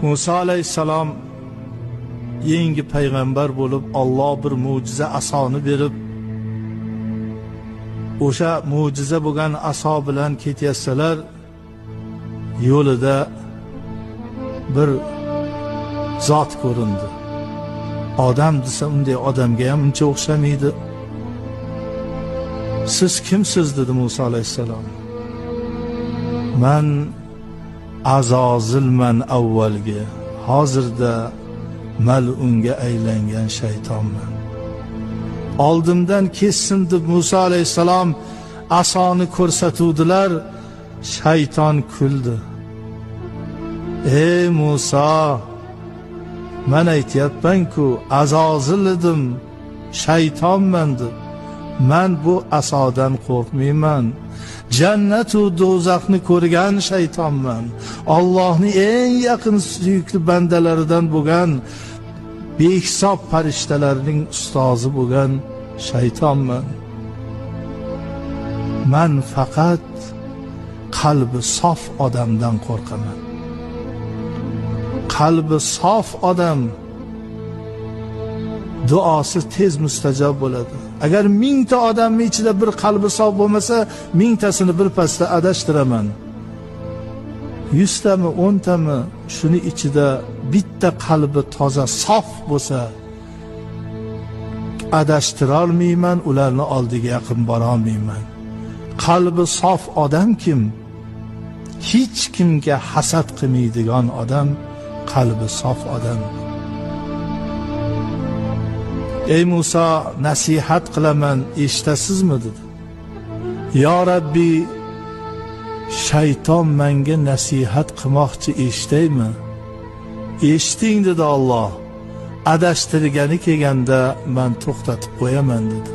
Musa alayhissalom yangi payg'ambar bo'lib, Alloh bir mo'jiza asoni berib, o'sha mo'jiza bo'lgan aso bilan ketayotsalar, yo'lida bir zot ko'rindi. Odam desa unday odamga ham uncha o'xshamaydi. Siz kimsiz dedi Musa alayhissalom. Men azozilman avvalgi, hozirda mal'unga aylangan shaytonman. Oldimdan kessin deb Musa alayhissalom asoni ko'rsatuvdilar, shayton kuldi. Ey Musa, men aytyapman-ku, azozil edim, shaytonman deb. Men bu asodan qo'rqmayman. Jannat va do'zaxni ko'rgan shaytonman. Allohning eng yaqin suyukli bandalaridan bo'lgan, behisob farishtalarning ustozi bo'lgan shaytonman. Men faqat qalbi sof odamdan qo'rqaman. Qalbi sof odam duosi tez mustajob bo'ladi. Agar 1000 ta odamning ichida bir qalbi sof bo'lmasa, 1000 tasini bir pasda adashtiraman. 100 tami, 10 tami shuni ichida bitta qalbi toza, sof bo'lsa, adashtira olmayman, ularni oldiga yaqin bora olmayman. Qalbi sof odam kim? Hech kimga hasad qilmaydigan odam qalbi sof odam. Ey Musa, nasihat qilaman, eshitasizmi dedi. Ya Rabbi, shayton menga nasihat qilmoqchi, eshitaymi? Eshiting dedi Alloh. Adashtirgani kelganda men to'xtatib qo'yaman dedi.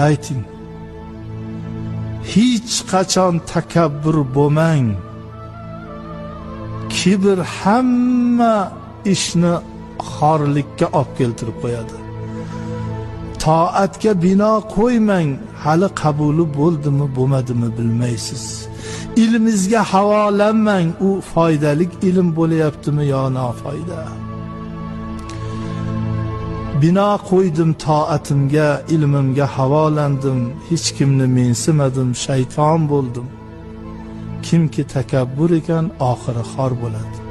Ayting. Hech qachon takabbur bo'lmang. Kibr hamma ishni xorlikka olib keltirib qo'yadi. Toatga bino qo'ymang, hali qabuli bo'ldimi, bo'lmadimi bilmaysiz. Ilmingizga havolanmang, u foydali ilm bo'layaptimi yo nofoyda. Bino qo'ydim toatimga, ilmimga havolandim, hech kimni mensimadim, shayton bo'ldim. Kimki takabbur ekan, oxiri xor bo'ladi.